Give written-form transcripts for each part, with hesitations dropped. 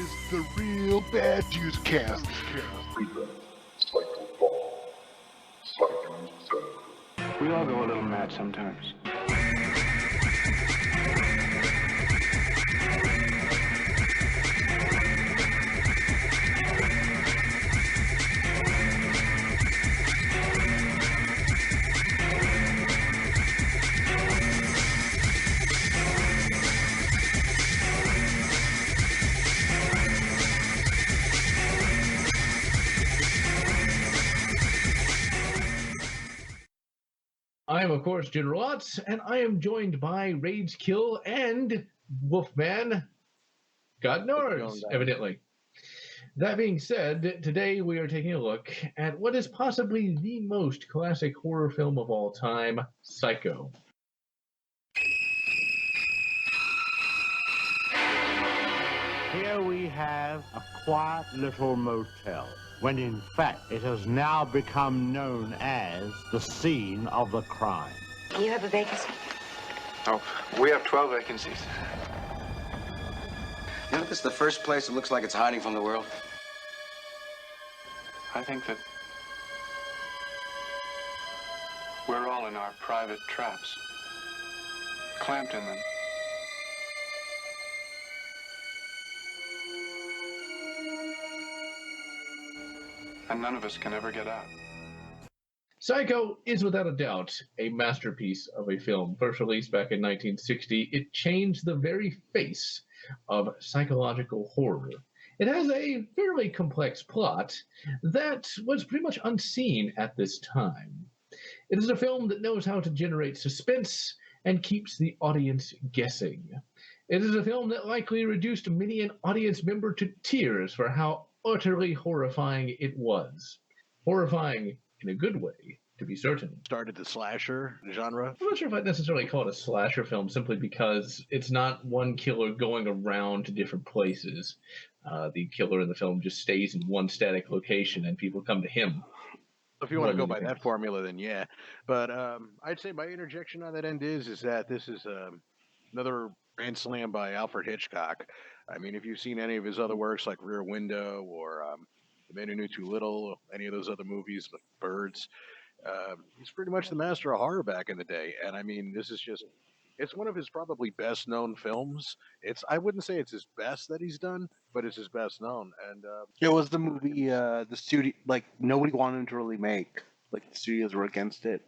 is the Real Bad Juice Cast. Psycho-a-thon. Psycho-a-thon. We all go a little mad sometimes. I am, of course, General Otz, and I am joined by Rage Kill and Wolfman God knows, evidently. That being said, today we are taking a look at what is possibly the most classic horror film of all time, Psycho. Here we have a quiet little motel, when in fact it has now become known as the scene of the crime. You have a vacancy? Oh, we have 12 vacancies. Isn't this the first place that looks like it's hiding from the world? I think that we're all in our private traps, clamped in them. And none of us can ever get out. Psycho is without a doubt a masterpiece of a film. First released back in 1960, it changed the very face of psychological horror. It has a fairly complex plot that was pretty much unseen at this time. It is a film that knows how to generate suspense and keeps the audience guessing. It is a film that likely reduced many an audience member to tears for how utterly horrifying it was. Horrifying in a good way, to be certain. Started the slasher genre. I'm not sure if I'd necessarily call it a slasher film simply because it's not one killer going around to different places. The killer in the film just stays in one static location and people come to him. If you want to go by that formula, then yeah. But I'd say my interjection on that end is that this is another grand slam by Alfred Hitchcock. I mean, if you've seen any of his other works like Rear Window or The Man Who Knew Too Little, any of those other movies with birds, he's pretty much the master of horror back in the day. And I mean, this is just, it's one of his probably best known films. I wouldn't say it's his best that he's done, but it's his best known. And it was the movie the studio, like, nobody wanted him to really make. Like, the studios were against it.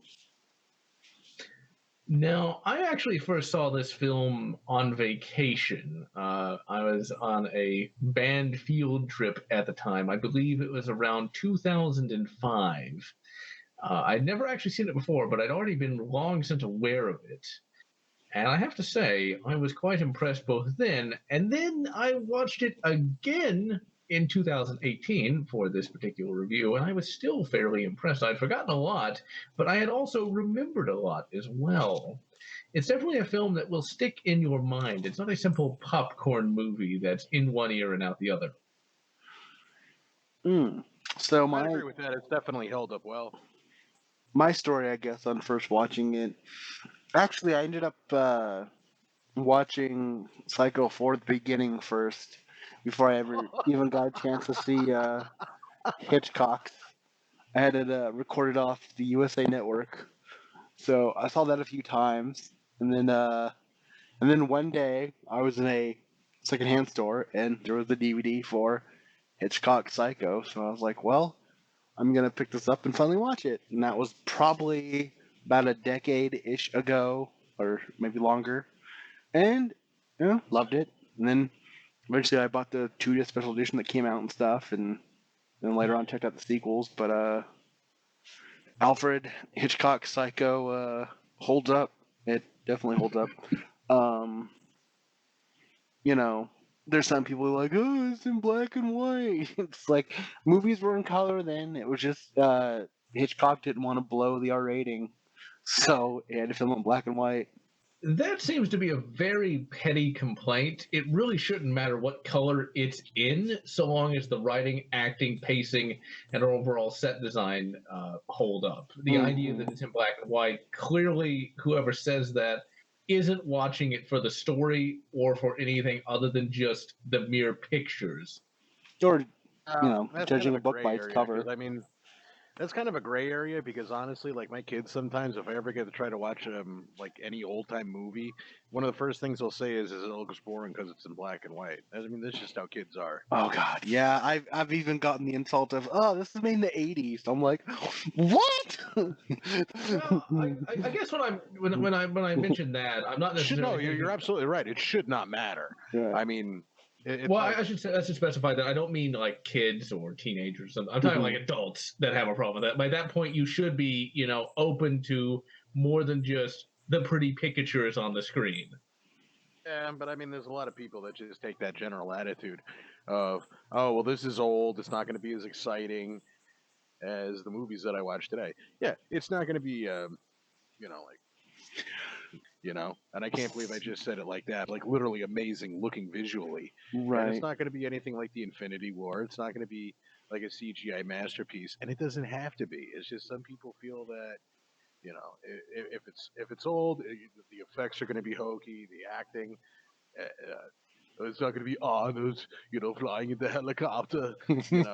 Now, I actually first saw this film on vacation. I was on a band field trip at the time. I believe it was around 2005. I'd never actually seen it before, but I'd already been long since aware of it. And I have to say, I was quite impressed both then, and then I watched it again in 2018 for this particular review, and I was still fairly impressed. I'd forgotten a lot, but I had also remembered a lot as well. It's definitely a film that will stick in your mind. It's not a simple popcorn movie that's in one ear and out the other. So I agree with that. It's definitely held up well. My story, I guess, on first watching it, actually, I ended up watching Psycho for the beginning first, before I ever even got a chance to see Hitchcock. I had it recorded off the USA Network, so I saw that a few times, and then one day I was in a secondhand store and there was the DVD for Hitchcock Psycho, so I was like, well, I'm gonna pick this up and finally watch it, and that was probably about a decade-ish ago, or maybe longer, and loved it, and then eventually I bought the 2-disc special edition that came out and stuff, and then later on checked out the sequels. But Alfred Hitchcock Psycho holds up. It definitely holds up. There's some people who are like, oh, it's in black and white. It's like, movies were in color then. It was just Hitchcock didn't want to blow the R rating, so he had to film it in black and white. That seems to be a very petty complaint. It really shouldn't matter what color it's in, so long as the writing, acting, pacing, and overall set design hold up. The idea that it's in black and white, clearly whoever says that isn't watching it for the story or for anything other than just the mere pictures. Or, That's kind judging of a a book gray by its area cover. because I mean, that's kind of a gray area because honestly, like my kids sometimes, if I ever get to try to watch like any old time movie, one of the first things they'll say is it looks boring because it's in black and white. I mean, that's just how kids are. Oh God, yeah. I've even gotten the insult of, "Oh, this is made in the '80s." I'm like, "What?" Well, I guess when I mention that, I'm not Should no, necessarily you're thinking. absolutely right. It should not matter. Yeah. I mean, it's Well, like I should specify that I don't mean like kids or teenagers. I'm talking like adults that have a problem with that. By that point, you should be, open to more than just the pretty pictures on the screen. yeah, but I mean, there's a lot of people that just take that general attitude of, oh, well, this is old. It's not going to be as exciting as the movies that I watch today. Yeah, it's not going to be, like, and I can't believe I just said it like that, like literally amazing looking visually. And it's Right. not going to be anything like the Infinity War. It's not going to be like a CGI masterpiece, and it doesn't have to be. It's just some people feel that, if it's old, the effects are going to be hokey, the acting. It's not going to be Arnold, flying in the helicopter. You're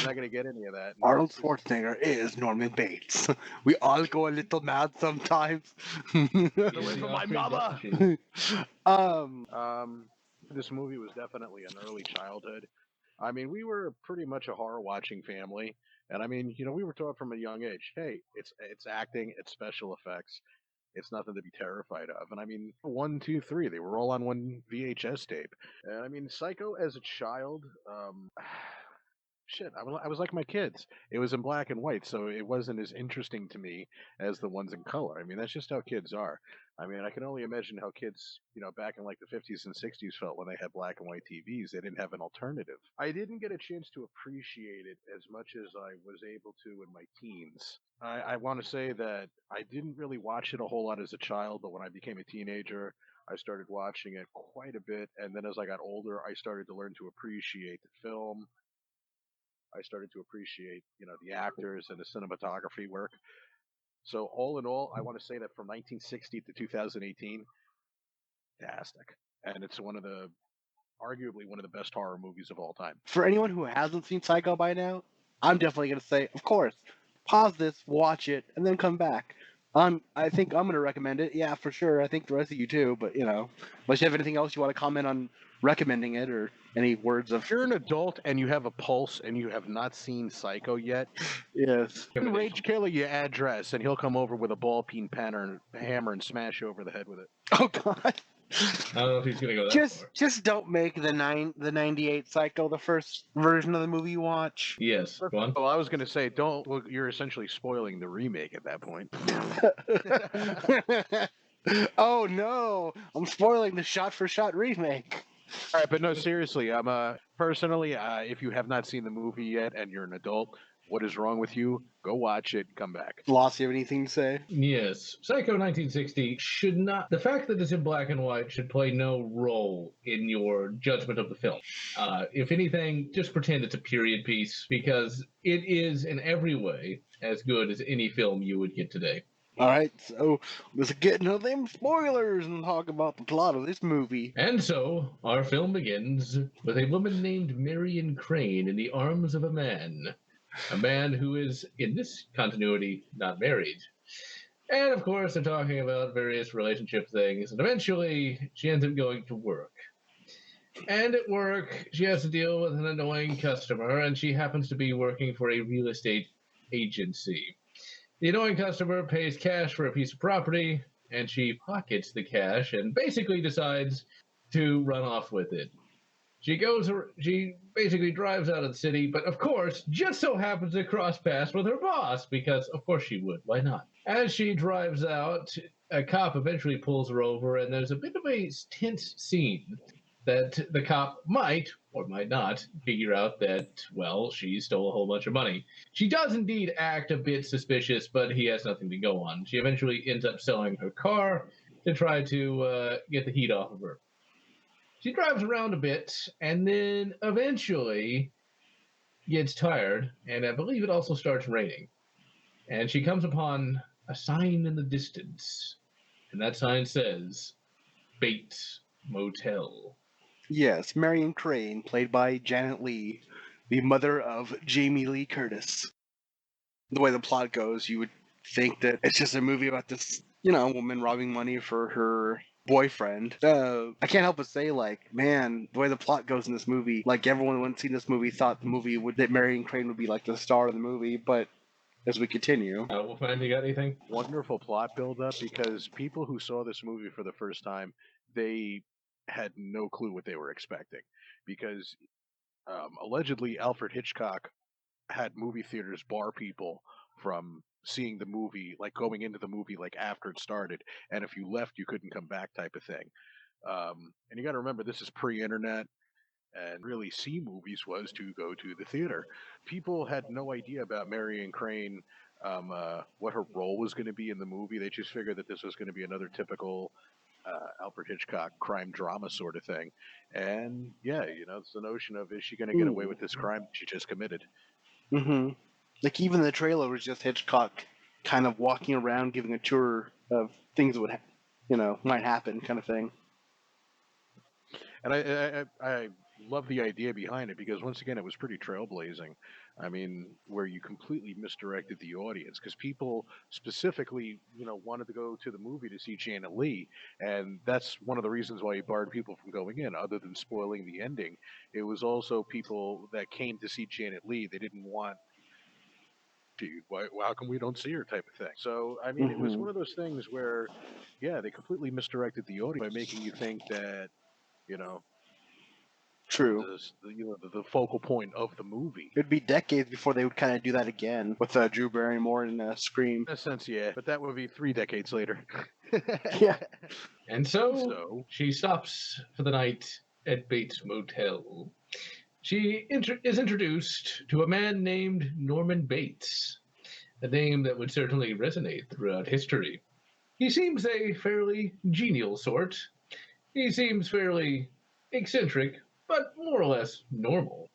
not going to get any of that. And Arnold it's just, Schwarzenegger is Norman Bates. We all go a little mad sometimes. away from my mama. um, This movie was definitely an early childhood. I mean, we were pretty much a horror watching family, and I mean, we were taught from a young age, hey, it's acting, it's special effects, it's nothing to be terrified of. And I mean, one, two, three, they were all on one VHS tape. And I mean, Psycho as a child, shit, I was like my kids. It was in black and white, so it wasn't as interesting to me as the ones in color. I mean, that's just how kids are. I mean, I can only imagine how kids, back in like the 50s and 60s felt when they had black and white TVs. They didn't have an alternative. I didn't get a chance to appreciate it as much as I was able to in my teens. I want to say that I didn't really watch it a whole lot as a child, but when I became a teenager, I started watching it quite a bit. And then as I got older, I started to learn to appreciate the film. I started to appreciate, the actors and the cinematography work. So all in all, I want to say that from 1960 to 2018, fantastic, and it's arguably one of the best horror movies of all time. for anyone who hasn't seen Psycho by now, I'm definitely gonna say, of course, pause this, watch it, and then come back. I think I'm gonna recommend it. Yeah, for sure. I think the rest of you too. But unless you have anything else you want to comment on recommending it or any words of If you're an adult and you have a pulse and you have not seen Psycho yet, yes. send Rage Killer your address and he'll come over with a ball peen hammer and smash you over the head with it. Oh God. I don't know if he's gonna go that Just far. just don't make the 98 Psycho the first version of the movie you watch. Yes, go on. Well, I was going to say, don't. Well, you're essentially spoiling the remake at that point. Oh no, I'm spoiling the shot for shot remake. All right, but no, seriously. Personally, if you have not seen the movie yet and you're an adult, what is wrong with you? Go watch it. Come back. Lost, you have anything to say? Yes, Psycho 1960 should not. The fact that it's in black and white should play no role in your judgment of the film. If anything, just pretend it's a period piece because it is in every way as good as any film you would get today. All right, so let's get into them spoilers and talk about the plot of this movie. And so, our film begins with a woman named Marion Crane in the arms of a man who is, in this continuity, not married. And of course, they're talking about various relationship things, and eventually, she ends up going to work. And at work, she has to deal with an annoying customer, and she happens to be working for a real estate agency. The annoying customer pays cash for a piece of property, and she pockets the cash and basically decides to run off with it. She basically drives out of the city, but of course, just so happens to cross paths with her boss, because of course she would. Why not? As she drives out, a cop eventually pulls her over, and there's a bit of a tense scene that the cop might or might not figure out that, well, she stole a whole bunch of money. She does indeed act a bit suspicious, but he has nothing to go on. She eventually ends up selling her car to try to get the heat off of her. She drives around a bit and then eventually gets tired, and I believe it also starts raining. And she comes upon a sign in the distance And that sign says Bates Motel. Yes, Marion Crane, played by Janet Leigh, the mother of Jamie Lee Curtis. The way the plot goes, you would think that it's just a movie about this, woman robbing money for her boyfriend. I can't help but say, like, man, the way the plot goes in this movie, like everyone when seen this movie thought the movie would that Marion Crane would be like the star of the movie, but as we continue, Wolfman, you got anything? Wonderful plot buildup because people who saw this movie for the first time, they had no clue what they were expecting. Because allegedly Alfred Hitchcock had movie theaters bar people from seeing the movie, like going into the movie like after it started, and if you left, you couldn't come back, type of thing. And you got to remember, this is pre-internet, and really see movies was to go to the theater. People had no idea about Marion Crane, what her role was going to be in the movie. They just figured that this was going to be another typical Alfred Hitchcock crime drama sort of thing. And yeah, it's the notion of, is she going to get away with this crime that she just committed? hmm like even the trailer was just Hitchcock kind of walking around giving a tour of things that would, might happen, kind of thing. And I love the idea behind it because once again it was pretty trailblazing. I mean, where you completely misdirected the audience because people specifically, wanted to go to the movie to see Janet Leigh, and that's one of the reasons why he barred people from going in. Other than spoiling the ending, it was also people that came to see Janet Leigh. They didn't want. Dude, how come we don't see her, type of thing. So, I mean, it was one of those things where, yeah, they completely misdirected the audience by making you think that, you know, True. the focal point of the movie. It'd be decades before they would kind of do that again with Drew Barrymore and Scream. In a sense, yeah, but that would be 3 decades later. Yeah. And so she stops for the night at Bates Motel. She is introduced to a man named Norman Bates, a name that would certainly resonate throughout history. He seems a fairly genial sort. He seems fairly eccentric, but more or less normal.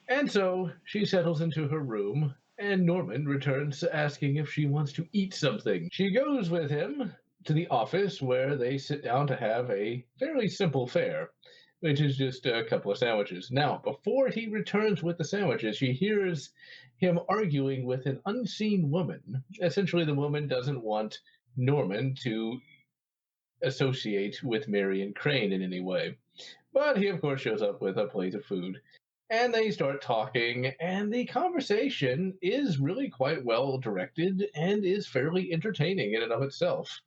And so she settles into her room, and Norman returns asking if she wants to eat something. She goes with him to the office where they sit down to have a fairly simple fare, which is just a couple of sandwiches. Now, before he returns with the sandwiches, she hears him arguing with an unseen woman. Essentially, the woman doesn't want Norman to associate with Marion Crane in any way. But he, of course, shows up with a plate of food. And they start talking, and the conversation is really quite well directed and is fairly entertaining in and of itself.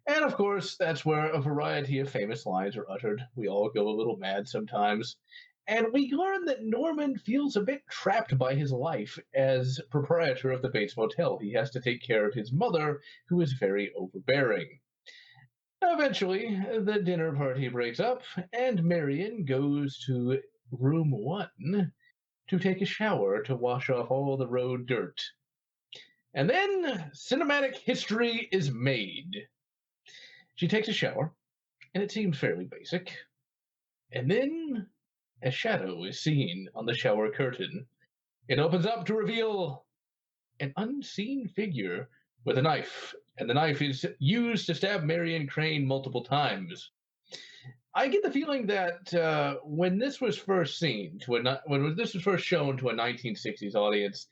And of course, that's where a variety of famous lines are uttered. We all go a little mad sometimes. And we learn that Norman feels a bit trapped by his life as proprietor of the Bates Motel. He has to take care of his mother, who is very overbearing. Eventually, the dinner party breaks up, and Marion goes to room 1 to take a shower to wash off all the road dirt. And then cinematic history is made. She takes a shower, and it seems fairly basic. And then a shadow is seen on the shower curtain. It opens up to reveal an unseen figure with a knife, and the knife is used to stab Marion Crane multiple times. I get the feeling that when this was first seen when this was first shown to a 1960s audience,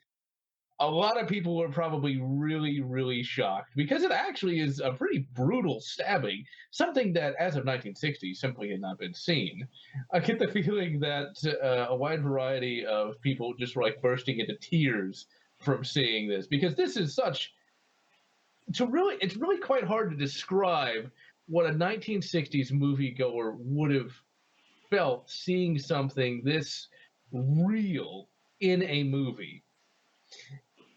a lot of people were probably really, really shocked because it actually is a pretty brutal stabbing, something that, as of 1960, simply had not been seen. I get the feeling that a wide variety of people just were like bursting into tears from seeing this because this is it's really quite hard to describe what a 1960s moviegoer would have felt seeing something this real in a movie.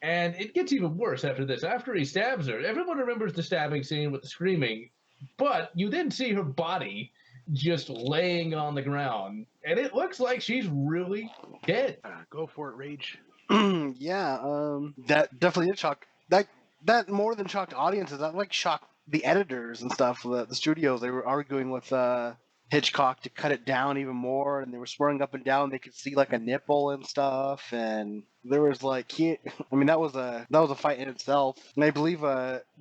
And it gets even worse after this. After he stabs her, everyone remembers the stabbing scene with the screaming, but you then see her body just laying on the ground, and it looks like she's really dead. Go for it, Rage. Yeah, that definitely did shock. That more than shocked audiences. That like shocked the editors and stuff. The studios, they were arguing with Hitchcock to cut it down even more, and they were swearing up and down they could see like a nipple and stuff, and there was like I mean that was a fight in itself, and I believe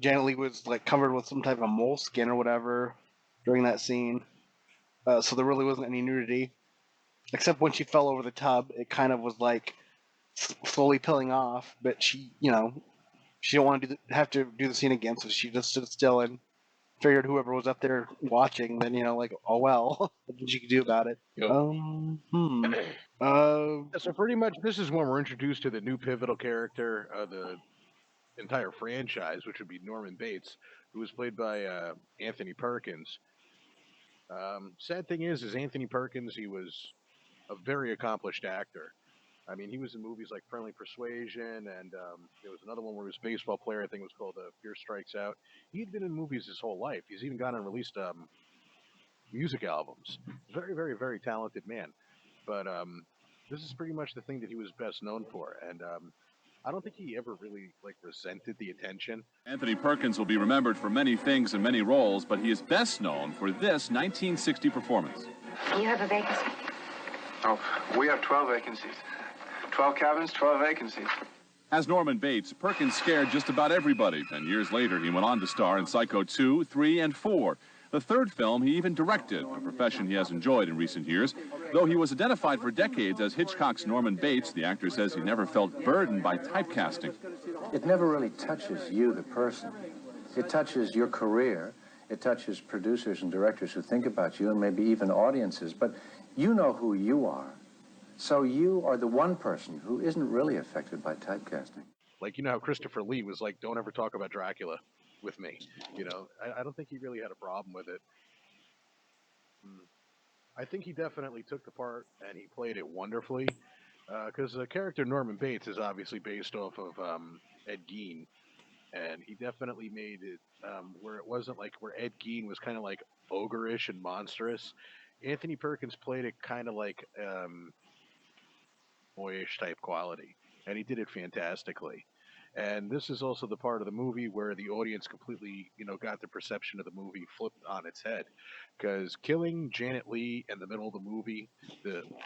Janet Leigh was like covered with some type of moleskin or whatever during that scene, so there really wasn't any nudity, except when she fell over the tub, it kind of was like slowly peeling off, but she she didn't want to have to do the scene again, so she just stood still and figured whoever was up there watching, then like, oh well, nothing you could do about it. Yep. So pretty much, this is when we're introduced to the new pivotal character of the entire franchise, which would be Norman Bates, who was played by Anthony Perkins. Sad thing is Anthony Perkins, he was a very accomplished actor. I mean, he was in movies like Friendly Persuasion, and there was another one where he was a baseball player. I think it was called Fear Strikes Out. He'd been in movies his whole life. He's even gone and released music albums. Very, very, very talented man. But this is pretty much the thing that he was best known for, and I don't think he ever really resented the attention. Anthony Perkins will be remembered for many things and many roles, but he is best known for this 1960 performance. You have a vacancy? Oh, we have 12 vacancies. 12 cabins, 12 vacancies. As Norman Bates, Perkins scared just about everybody, and years later he went on to star in Psycho 2, 3, and 4. The third film he even directed, a profession he has enjoyed in recent years. Though he was identified for decades as Hitchcock's Norman Bates, the actor says he never felt burdened by typecasting. It never really touches you, the person. It touches your career. It touches producers and directors who think about you, and maybe even audiences, but you know who you are. So you are the one person who isn't really affected by typecasting. Like, how Christopher Lee was like, don't ever talk about Dracula with me. I don't think he really had a problem with it. I think he definitely took the part and he played it wonderfully. Because the character Norman Bates is obviously based off of Ed Gein. And he definitely made it where it wasn't like where Ed Gein was kind of like ogreish and monstrous. Anthony Perkins played it kind of like boyish type quality, and he did it fantastically. And this is also the part of the movie where the audience completely, got the perception of the movie flipped on its head. Because killing Janet Leigh in the middle of the movie,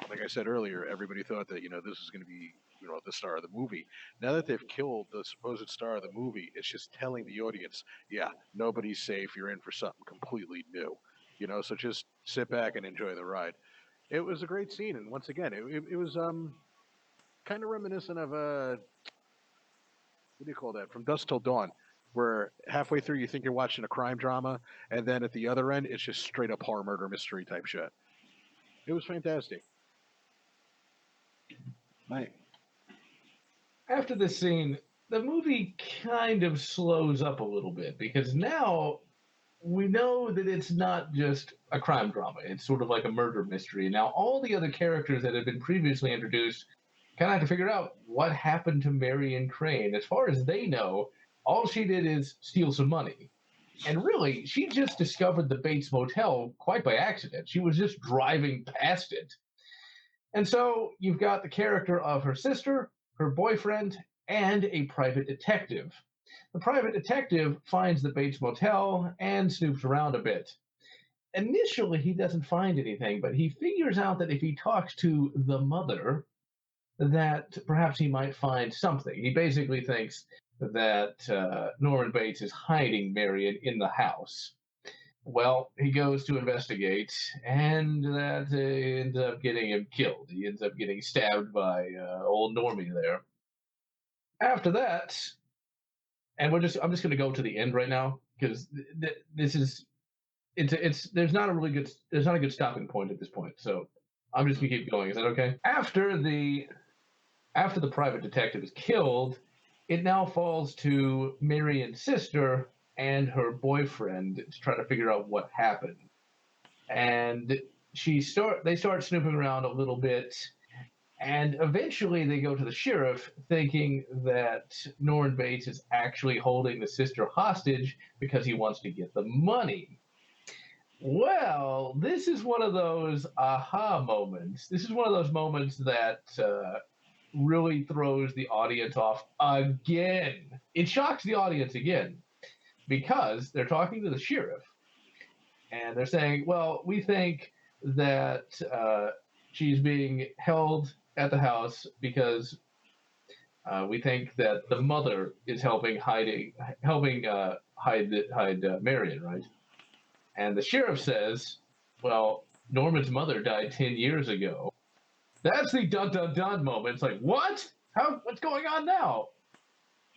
like I said earlier, everybody thought that this is going to be the star of the movie. Now that they've killed the supposed star of the movie, it's just telling the audience, yeah, nobody's safe. You're in for something completely new. So just sit back and enjoy the ride. It was a great scene, and once again, it was kind of reminiscent of what do you call that? From Dusk Till Dawn, where halfway through you think you're watching a crime drama, and then at the other end it's just straight up horror murder mystery type shit. It was fantastic. Right. After this scene, the movie kind of slows up a little bit because now we know that it's not just a crime drama. It's sort of like a murder mystery. Now, all the other characters that had been previously introduced kind of have to figure out what happened to Marion Crane. As far as they know, all she did is steal some money. And really, she just discovered the Bates Motel quite by accident. She was just driving past it. And so you've got the character of her sister, her boyfriend, and a private detective. The private detective finds the Bates Motel and snoops around a bit. Initially, he doesn't find anything, but he figures out that if he talks to the mother, that perhaps he might find something. He basically thinks that Norman Bates is hiding Marion in the house. Well, he goes to investigate, and that ends up getting him killed. He ends up getting stabbed by old Normie there. After that, and I'm just going to go to the end right now because this is there's not a good stopping point at this point. So I'm just going to keep going. Is that okay? After the private detective is killed, it now falls to Marion's sister and her boyfriend to try to figure out what happened. And they start snooping around a little bit, and eventually they go to the sheriff thinking that Norman Bates is actually holding the sister hostage because he wants to get the money. Well, this is one of those aha moments. This is one of those moments that really throws the audience off again. It shocks the audience again because they're talking to the sheriff, and they're saying, well, we think that she's being held at the house because we think that the mother is helping hide Marion, right? And the sheriff says, well, Norman's mother died 10 years ago. That's the dun dun dun moment. It's like, what? What's going on now?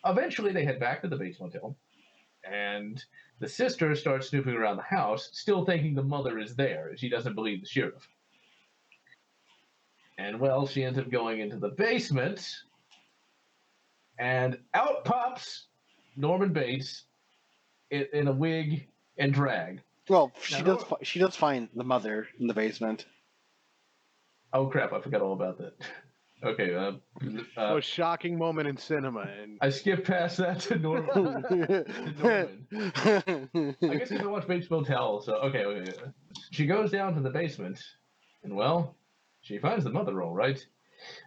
Eventually, they head back to the base motel, and the sister starts snooping around the house, still thinking the mother is there. She doesn't believe the sheriff. And, well, she ends up going into the basement, and out pops Norman Bates in a wig and drag. Well, she does find the mother in the basement. Oh, crap, I forgot all about that. Okay. A shocking moment in cinema. And I skipped past that to Norman. I guess I watched Bates Motel, so okay. She goes down to the basement, and, well, she finds the mother, all right.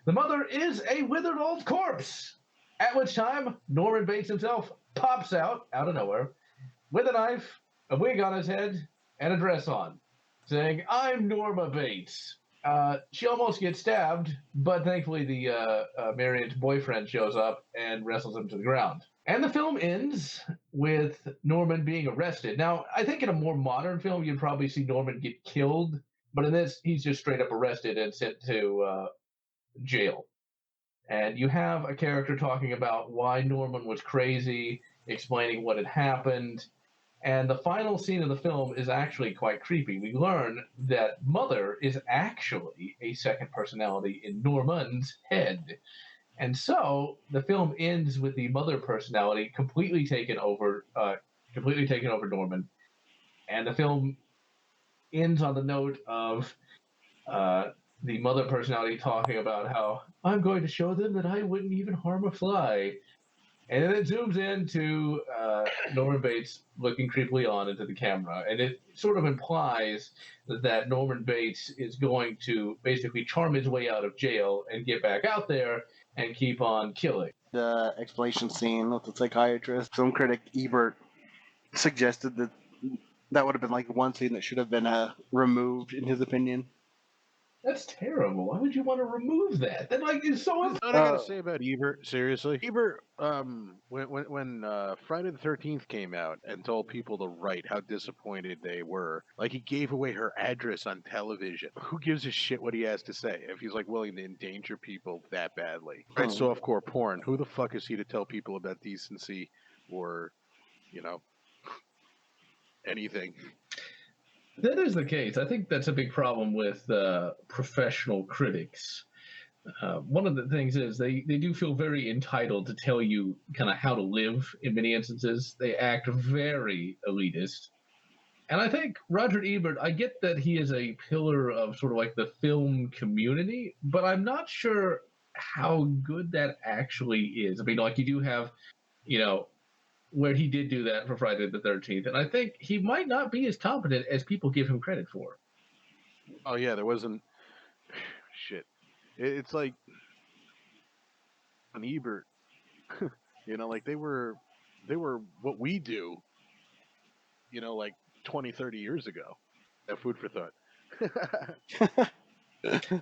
The mother is a withered old corpse, at which time Norman Bates himself pops out of nowhere, with a knife, a wig on his head, and a dress on, saying, I'm Norma Bates. She almost gets stabbed, but thankfully the Marion's boyfriend shows up and wrestles him to the ground. And the film ends with Norman being arrested. Now, I think in a more modern film, you'd probably see Norman get killed, but in this, he's just straight up arrested and sent to jail. And you have a character talking about why Norman was crazy, explaining what had happened. And the final scene of the film is actually quite creepy. We learn that Mother is actually a second personality in Norman's head. And so the film ends with the Mother personality completely taken over Norman. And the film ends on the note of the Mother personality talking about how I'm going to show them that I wouldn't even harm a fly. And then it zooms into Norman Bates looking creepily on into the camera. And it sort of implies that Norman Bates is going to basically charm his way out of jail and get back out there and keep on killing. The explanation scene with the psychiatrist, film critic Ebert suggested that would have been like one scene that should have been removed, in his opinion. That's terrible. Why would you want to remove that? That is so. What I gotta say about Ebert, seriously, Ebert, when Friday the 13th came out and told people to write how disappointed they were, like he gave away her address on television. Who gives a shit what he has to say if he's like willing to endanger people that badly? Right, softcore porn. Who the fuck is he to tell people about decency or, anything? That is the case. I think that's a big problem with professional critics. One of the things is they do feel very entitled to tell you kind of how to live in many instances. They act very elitist. And I think Roger Ebert, I get that he is a pillar of sort of like the film community, but I'm not sure how good that actually is. I mean, like you do have, where he did do that for Friday the 13th. And I think he might not be as competent as people give him credit for. Oh, yeah, there wasn't... Shit. It's like... On Ebert, like they were what we do, like 20, 30 years ago. That food for thought.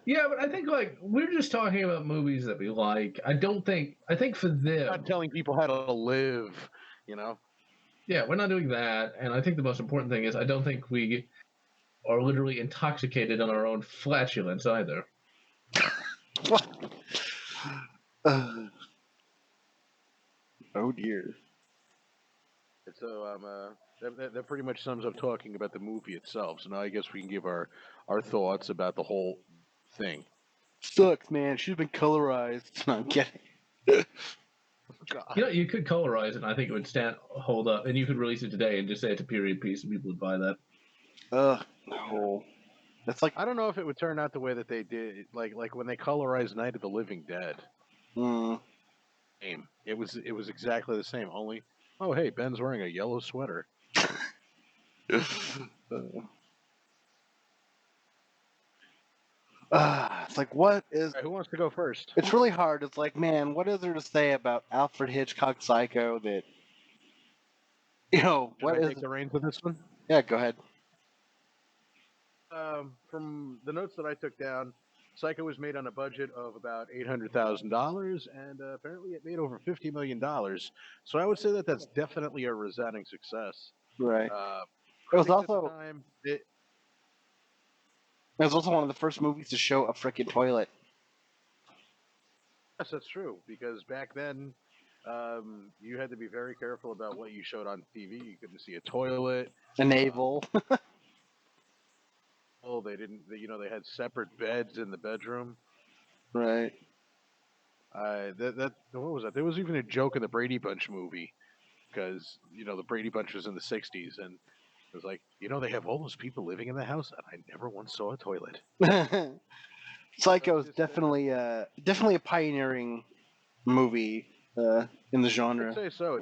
Yeah, but I think we're just talking about movies that we like. I think for them... Not telling people how to live... Yeah, we're not doing that. And I think the most important thing is I don't think we are literally intoxicated on our own flatulence either. What? Oh dear. So that pretty much sums up talking about the movie itself. So now I guess we can give our thoughts about the whole thing. Sucks, man. She's been colorized. No, I'm kidding. God. You could colorize it, and I think it would hold up, and you could release it today and just say it's a period piece, and people would buy that. No. That's like I don't know if it would turn out the way that they did, like when they colorized Night of the Living Dead. It was exactly the same. Only, oh hey, Ben's wearing a yellow sweater. It's like, what is... Right, who wants to go first? It's really hard. It's like, man, what is there to say about Alfred Hitchcock Psycho that... Should what I is... take the reins of this one? Yeah, go ahead. From the notes that I took down, Psycho was made on a budget of about $800,000, and apparently it made over $50 million. So I would say that that's definitely a resounding success. Right. Uh, It was critics at the also time, it was also one of the first movies to show a frickin' toilet. yes, that's true because back then, you had to be very careful about what you showed on TV. You couldn't see a toilet. A Uh, navel. oh, they didn't. They had separate beds in the bedroom. Right. That what was that? There was even a joke in the Brady Bunch movie because the Brady Bunch was in the '60s, and it was like they have all those people living in the house, and I never once saw a toilet. So Psycho is just definitely a pioneering movie in the I'd genre. say so.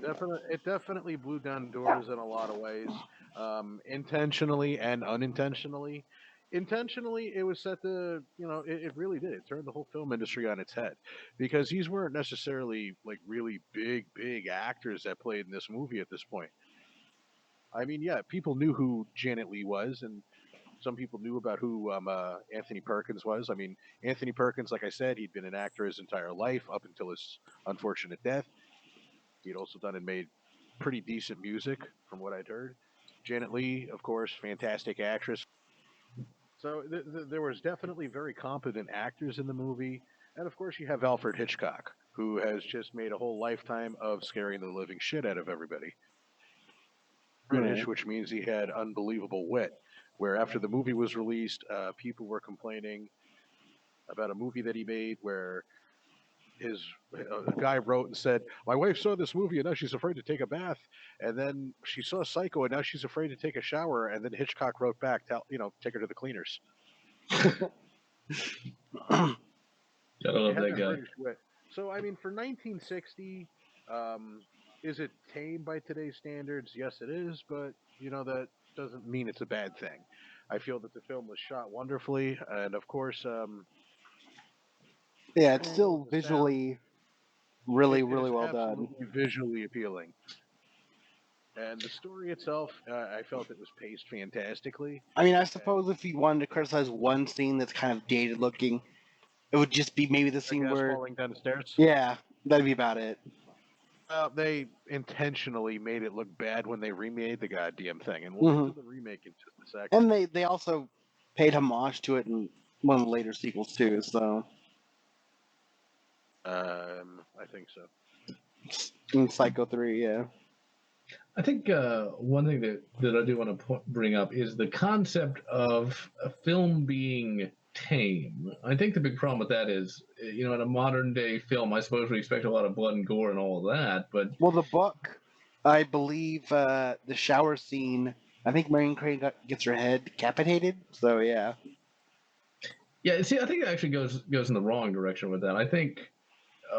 It definitely blew down doors in a lot of ways, intentionally and unintentionally. Intentionally, it was set to, it really did. It turned the whole film industry on its head because these weren't necessarily like really big actors that played in this movie at this point. I mean, yeah, people knew who Janet Leigh was, and some people knew about who Anthony Perkins was. I mean, Anthony Perkins, like I said, he'd been an actor his entire life up until his unfortunate death. He'd also done and made pretty decent music, from what I'd heard. Janet Leigh, of course, fantastic actress. So there was definitely very competent actors in the movie, and of course you have Alfred Hitchcock, who has just made a whole lifetime of scaring the living shit out of everybody. British, Right. which means he had unbelievable wit. Where after the movie was released, people were complaining about a movie that he made where his a guy wrote and said, "My wife saw this movie and now she's afraid to take a bath, and then she saw Psycho and now she's afraid to take a shower." And then Hitchcock wrote back, "Tell take her to the cleaners." Gotta You love have that that guy. British wit. So I mean, for 1960, um, is it tame by today's standards? Yes, it is, but that doesn't mean it's a bad thing. I feel that the film was shot wonderfully, and of course, Yeah, it's with still the sound, visually really, it really is well done. absolutely visually appealing. And the story itself, I felt it was paced fantastically. I mean, I And suppose if you wanted to criticize one scene that's kind of dated looking, it would just be maybe the the scene gas where, falling down the stairs, yeah, that'd be about it. they intentionally made it look bad when they remade the goddamn thing. And we'll get Hmm. to the remake in just a second. And they also paid homage to it in one of the later sequels too. So I think so. in Psycho 3, yeah. I think one thing that I do want to bring up is the concept of a film being tame. I think the big problem with that is, in a modern day film, I suppose we expect a lot of blood and gore and all of that, but Well, the book, I believe, the shower scene. I think Marion Crane gets her head decapitated. So yeah. yeah, see, I think it actually goes in the wrong direction with that. I think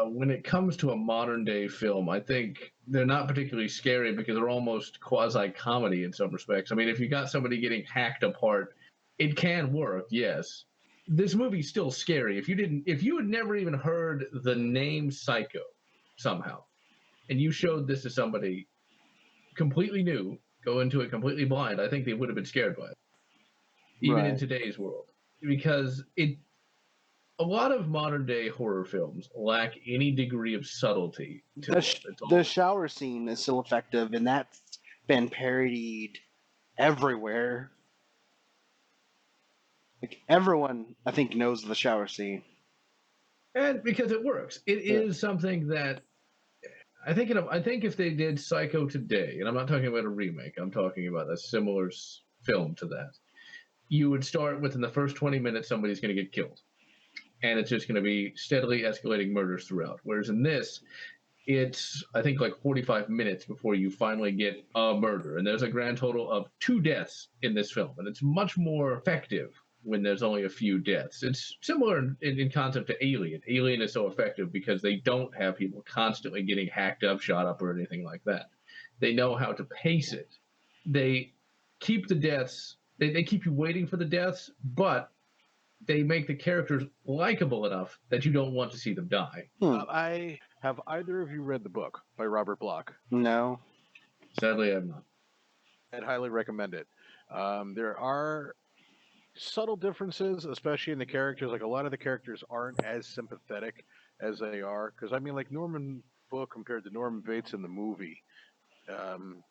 when it comes to a modern day film, I think they're not particularly scary because they're almost quasi comedy in some respects. I mean, if you got somebody getting hacked apart, it can work, yes. This movie's still scary. If you had never even heard the name Psycho somehow, and you showed this to somebody completely new, go into it completely blind, I think they would have been scared by it, even in Right. today's world, because a lot of modern day horror films lack any degree of subtlety to them. It's The all shower scene is still effective, and that's been parodied everywhere. Like everyone, I think, knows the shower scene. and because it works. It Yeah. is something that I think if they did Psycho today, and I'm not talking about a remake, I'm talking about a similar film to that. You would start within the first 20 minutes, somebody's going to get killed, and it's just going to be steadily escalating murders throughout. Whereas in this, it's I think like 45 minutes before you finally get a murder, and there's a grand total of 2 deaths in this film, and it's much more effective when there's only a few deaths. It's similar in concept to Alien. Alien is so effective because they don't have people constantly getting hacked up, shot up, or anything like that. They know how to pace it. They keep the deaths. They keep you waiting for the deaths, but they make the characters likable enough that you don't want to see them die. I have either of you read the book by Robert Bloch? No. Sadly, I'm not. I'd highly recommend it. There are subtle differences, especially in the characters. Like a lot of the characters aren't as sympathetic as they are. Because I mean, like Norman Book compared to Norman Bates in the movie, um,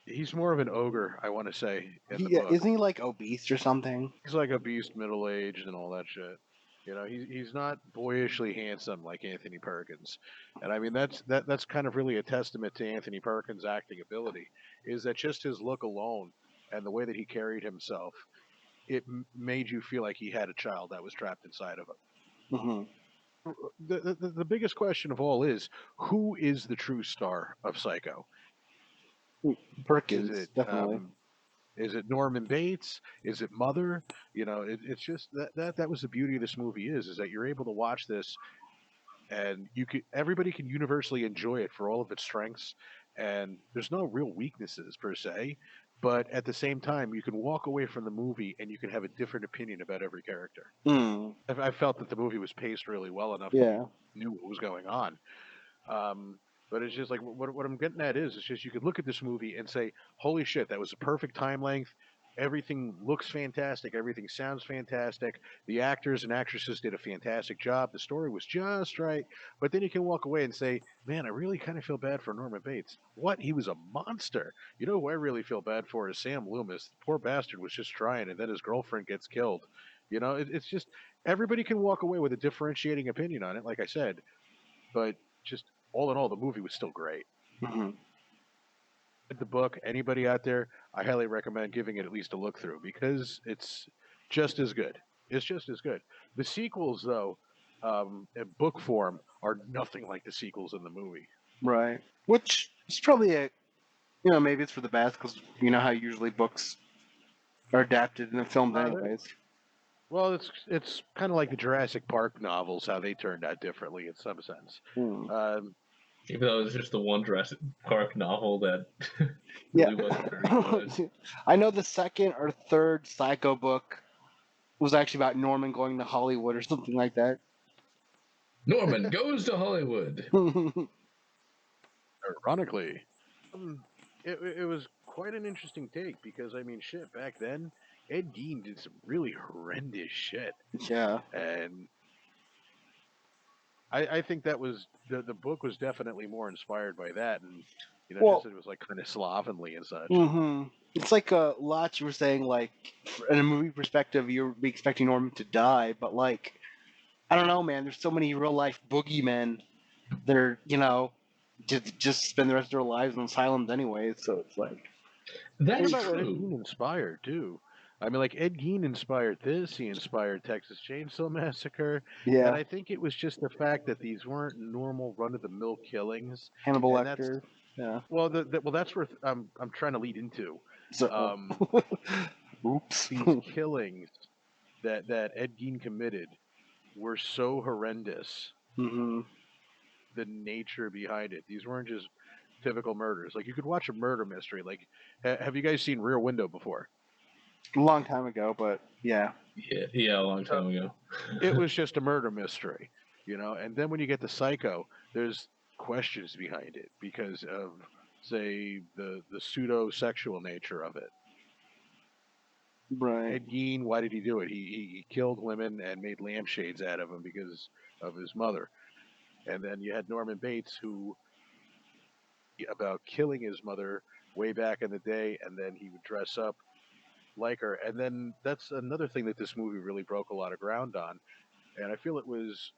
he's more of an ogre, I want to say, in the He book. isn't he like obese or something? He's like a beast, middle aged, and all that shit. You know, he's not boyishly handsome like Anthony Perkins, and I mean that's kind of really a testament to Anthony Perkins' acting ability. Is that just his look alone and the way that he carried himself? It made you feel like he had a child that was trapped inside of him. Hmm. The biggest question of all is who is the true star of Psycho? Is Perkins, it definitely. is it Norman Bates? Is it Mother? You know, it's just that was the beauty of this movie is that you're able to watch this and you can everybody can universally enjoy it for all of its strengths, and there's no real weaknesses per se. But at the same time, you can walk away from the movie and you can have a different opinion about every character. Mm, I felt that the movie was paced really well enough that you yeah. knew what was going on. Um, but it's just like what I'm getting at is it's just you could look at this movie and say, "Holy shit, that was a perfect time length. Everything looks fantastic. Everything sounds fantastic. The actors and actresses did a fantastic job. The story was just right." But then you can walk away and say, "Man, I really kind of feel bad for Norman Bates. What? He was a monster. You know who I really feel bad for is Sam Loomis. The poor bastard was just trying, and then his girlfriend gets killed." You know, it's just everybody can walk away with a differentiating opinion on it, like I said, but just all in all, the movie was still great. Hmm. The book, anybody out there, I highly recommend giving it at least a look through because it's just as good. It's just as good. The sequels, though, in book form, are nothing like the sequels in the movie. Right. Which is probably maybe it's for the best because you know how usually books are adapted into films, Uh, anyways. well, it's kind of like the Jurassic Park novels, how they turned out differently in some sense. Hmm. Um, Even though it was just the one Jurassic Park novel that Yeah. really wasn't very good. I know the second or third Psycho book was actually about Norman going to Hollywood or something like that. Norman goes to Hollywood. ironically, um, it was quite an interesting take because I mean, shit, back then Ed Gein did some really horrendous shit, Yeah. and I think that was the book was definitely more inspired by that, and you know, just Well, that it was like kind of slovenly and such. it's like a lot you were saying, like, in a movie perspective, you're be expecting Norman to die, but, like, I don't know, man. There's so many real life boogeymen. They're, just spend the rest of their lives in asylums anyway, so it's like, Think That's about what Ed true. Gein inspired too. I mean, like Ed Gein inspired this. He inspired Texas Chainsaw Massacre, and yeah, I think it was just the fact that these weren't normal run of the mill killings, Hannibal and that's Lecter. Yeah. well, well, that's where I'm trying to lead into. So, Um, oops. these killings that Ed Gein committed were so horrendous. Hmm. The nature behind it. These weren't just typical murders. Like you could watch a murder mystery. Like, have you guys seen Rear Window before? A long time ago, but yeah. Yeah, a long time ago. It was just a murder mystery, you know. And then when you get to Psycho, there's questions behind it because of, say, the pseudo sexual nature of it. Right. Ed Gein, why did he do it? He killed women and made lampshades out of them because of his mother. And then you had Norman Bates, who about killing his mother way back in the day, and then he would dress up like her. And then that's another thing that this movie really broke a lot of ground on. And I feel it was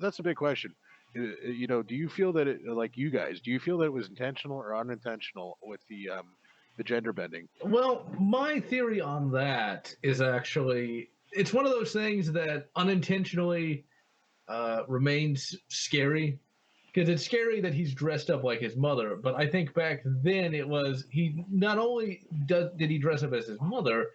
that's a big question. You know, do you feel that it, like you guys, do you feel that it was intentional or unintentional with the gender bending? Well, my theory on that is actually it's one of those things that unintentionally remains scary because it's scary that he's dressed up like his mother. But I think back then it was he not only did he dress up as his mother,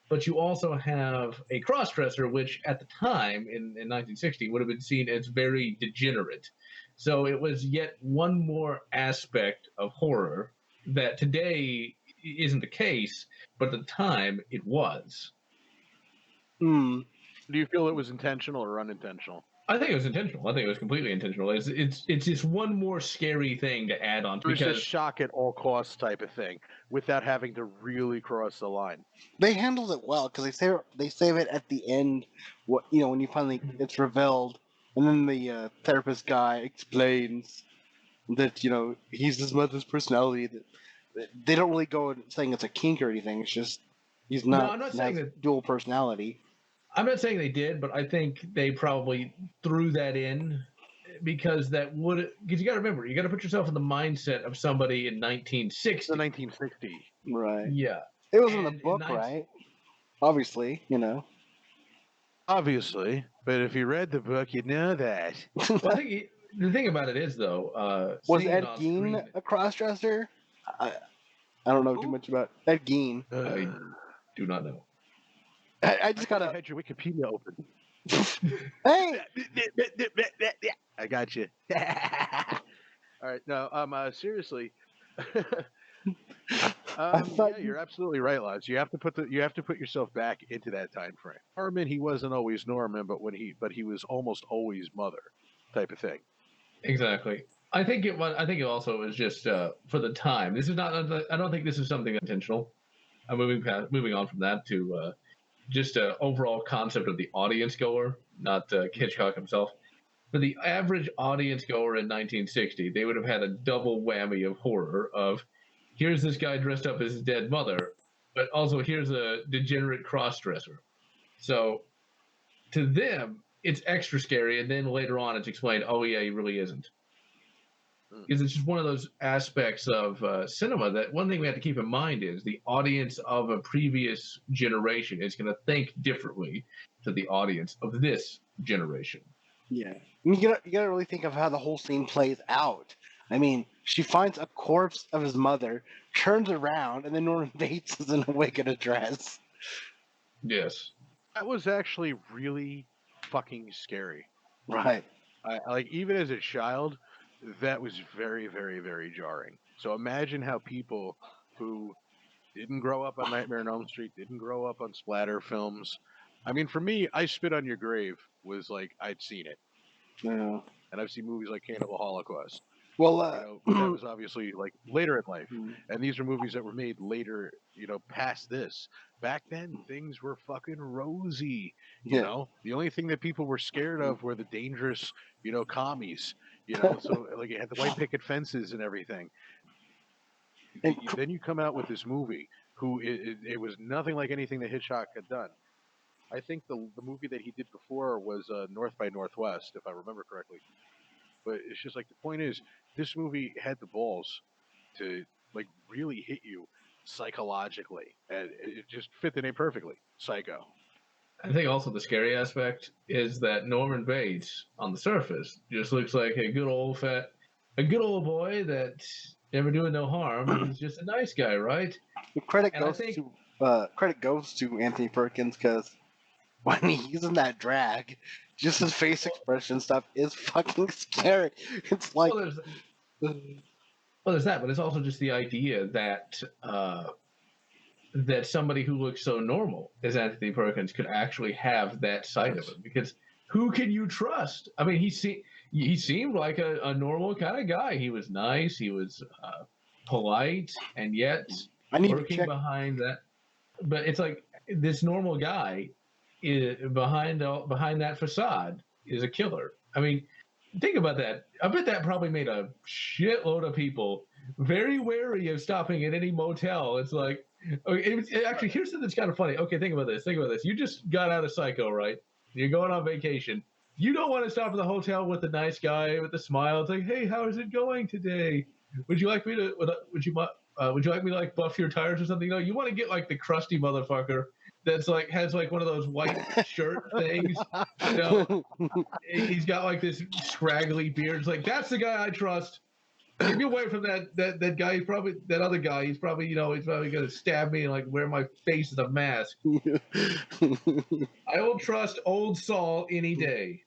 but you also have a cross-dresser, which at the time in 1960 would have been seen as very degenerate. So it was yet one more aspect of horror that today isn't the case, but at the time it was. Hmm. Do you feel it was intentional or unintentional? I think it was intentional. I think it was completely intentional. It's just one more scary thing to add on Or is this because shock at all costs type of thing without having to really cross the line? They handled it well because they save it at the end. What when you finally it's revealed, and then the therapist guy explains that he's his mother's personality. That they don't really go saying it's a kink or anything. It's just he's no, not I'm not he saying has that. dual personality. I'm not saying they did, but I think they probably threw that in because that would because you got to remember you got to put yourself in the mindset of somebody in The 1960. 1960. Right. Yeah, It was in the and in book, right? Obviously. Obviously, but if you read the book, you'd know that. well, I think the thing about it is though, Was seeing it Ed on Gein screen. a crossdresser? I I don't know too Who? much about Ed Gein. I do not know. I I just thought you gotta. had your Wikipedia open. Hey, I got you. All right. No. Seriously. I thought Yeah, you. you're absolutely right, Laz. You have to put yourself back into that time frame. Norman, he wasn't always Norman, but he was almost always Mother, type of thing. Exactly. I think it was. I think it also was just for the time. This is not. I don't think this is something intentional. I'm moving on from that to just overall concept of the audience goer, not Hitchcock himself. For the average audience goer in 1960, they would have had a double whammy of horror of here's this guy dressed up as his dead mother, but also here's a degenerate crossdresser. So to them, it's extra scary, and then later on, it's explained, oh yeah, he really isn't. Because it's just one of those aspects of cinema that one thing we have to keep in mind is the audience of a previous generation is going to think differently to the audience of this generation. Yeah, you gotta really think of how the whole scene plays out. I mean, she finds a corpse of his mother, turns around, and then Norman Bates is in a wig and a dress. Yes. That was actually really fucking scary. Right. I like even as a child, that was very, very, very jarring. So imagine how people who didn't grow up on Nightmare on Elm Street, didn't grow up on splatter films. I mean, for me, I Spit on Your Grave was like I'd seen it, Yeah. and I've seen movies like Cannibal Holocaust. Well, But that was obviously like later in life, and these are movies that were made later. Past this. Back then, things were fucking rosy. yeah. The only thing that people were scared of were the dangerous, commies. So like it had the white picket fences and everything. And Then you come out with this movie, who it was nothing like anything that Hitchcock had done. I think the movie that he did before was North by Northwest, if I remember correctly. But it's just like the point is, this movie had the balls to like really hit you psychologically, and it just fit the name perfectly. Psycho. I think also the scary aspect is that Norman Bates, on the surface, just looks like a good old boy that never doing no harm. He's just a nice guy, right? the credit And I goes think to Anthony Perkins because when he's in that drag, just his face expression stuff is fucking scary. It's like, well, there's that, but it's also just the idea that that somebody who looks so normal as Anthony Perkins could actually have that side of him. Because who can you trust? I mean, he seemed like a normal kind of guy. He was nice. He was polite, and yet I need to working check. behind that. But it's like this normal guy behind that facade is a killer. I mean, think about that. I bet that probably made a shitload of people very wary of stopping at any motel. It's like, okay, actually, here's something that's kind of funny. Okay, think about this. Think about this. You just got out of Psycho, right? You're going on vacation. You don't want to stop at the hotel with the nice guy with the smile. It's like, hey, how is it going today? Would you like me to? Would you like me to like buff your tires or something? No, you want to get like the crusty motherfucker that's like has like one of those white shirt things. He's got like this scraggly beard. It's like that's the guy I trust. Get me away from that guy. He's probably that other guy. He's probably he's probably gonna stab me and like wear my face as a mask. I will trust old Saul any day.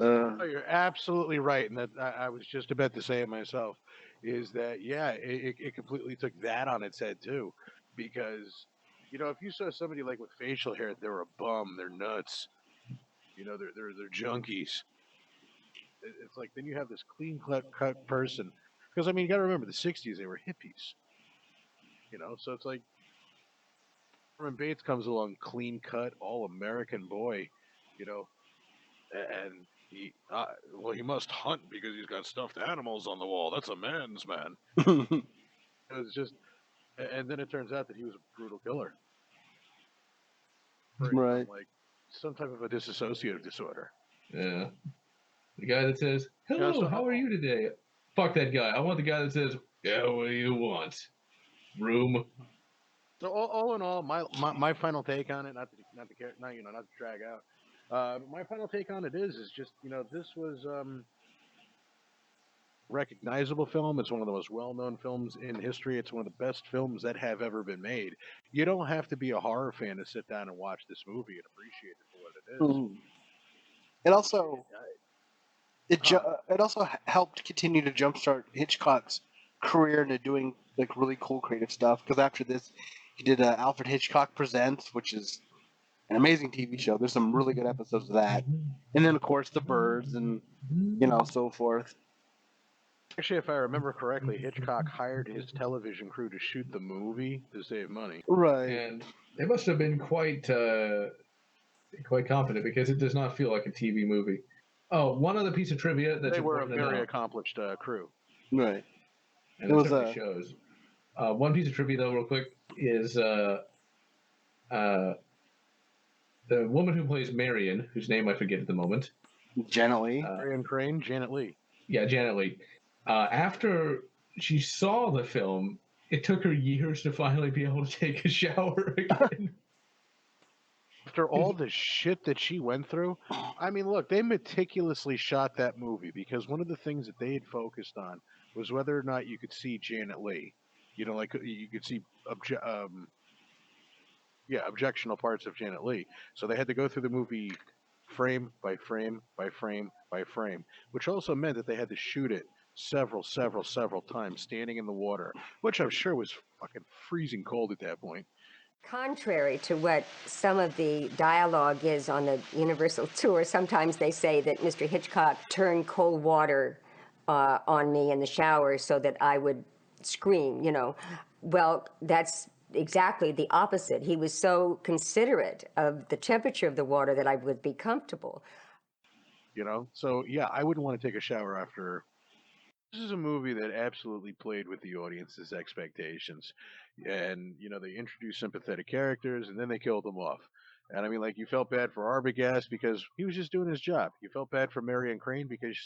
Oh, you're absolutely right, and that I was just about to say it myself. Is that yeah? It completely took that on its head too, because if you saw somebody like with facial hair, they're a bum, they're nuts. They're junkies. It's like then you have this clean cut person because I mean you got to remember the '60s they were hippies, so it's like Norman Bates comes along, clean cut, all American boy, you know, and he must hunt because he's got stuffed animals on the wall. That's a man's man. It's just, and then it turns out that he was a brutal killer, suffering Right. from like some type of a dissociative disorder. Yeah. The guy that says, "Hello, So how are you today?" Fuck that guy. I want the guy that says, "Yeah, what do you want? Room." So all in all, my final take on it, not to not not to drag out. My final take on it is just this was recognizable film. It's one of the most well-known films in history. It's one of the best films that have ever been made. You don't have to be a horror fan to sit down and watch this movie and appreciate it for what it is. Mhm. It also Huh. it also helped continue to jumpstart Hitchcock's career into doing like really cool creative stuff. Because after this, he did Alfred Hitchcock Presents, which is an amazing TV show. There's some really good episodes of that, and then of course The Birds and so forth. Actually, if I remember correctly, Hitchcock hired his television crew to shoot the movie to save money. Right. And they must have been quite confident because it does not feel like a TV movie. Oh, one other piece of trivia that's They were a important to very know, accomplished crew. Right. and It it was certainly shows. One piece of trivia, though, real quick, is uh, the woman who plays Marion, whose name I forget at the moment. Janet Leigh. Marion Crane, Janet Leigh. Yeah, Janet Leigh. After she saw the film, it took her years to finally be able to take a shower again. After all the shit that she went through, I mean, look, they meticulously shot that movie because one of the things that they had focused on was whether or not you could see Janet Leigh. Like you could see objectionable parts of Janet Leigh. So they had to go through the movie frame by frame by frame by frame, which also meant that they had to shoot it several times standing in the water, which I'm sure was fucking freezing cold at that point. Contrary to what some of the dialogue is on the Universal tour, sometimes they say that Mr. Hitchcock turned cold water on me in the shower so that I would scream. Well, that's exactly the opposite. He was so considerate of the temperature of the water that I would be comfortable. So yeah, I wouldn't want to take a shower after. This is a movie that absolutely played with the audience's expectations, and they introduced sympathetic characters, and then they killed them off. And I mean, like you felt bad for Arbogast because he was just doing his job. You felt bad for Marion Crane because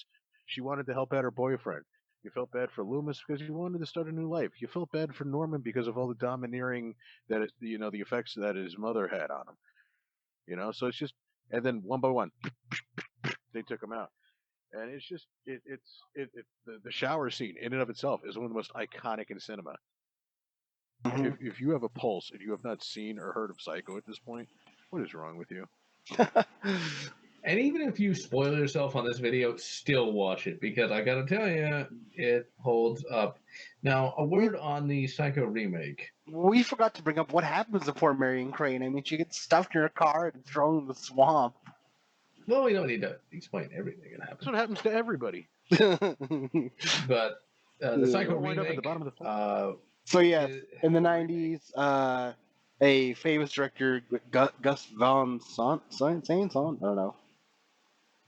she wanted to help out her boyfriend. You felt bad for Loomis because he wanted to start a new life. You felt bad for Norman because of all the domineering the effects that his mother had on him. So it's just, and then one by one, they took him out. And it's just the shower scene in and of itself is one of the most iconic in cinema. Mhm. If you have a pulse and you have not seen or heard of Psycho at this point, what is wrong with you? And even if you spoil yourself on this video, still watch it because I gotta tell you, it holds up. Now, a word on the Psycho remake. We forgot to bring up what happens to poor Marion Crane. I mean, she gets stuffed in her car and thrown in the swamp. Well, we don't need to explain everything that That's happens. what happens to everybody. But the Psycho Don't wind up at the remake. bottom of the So yes, in the '90s, a famous director, Gus Van Sant, I don't know.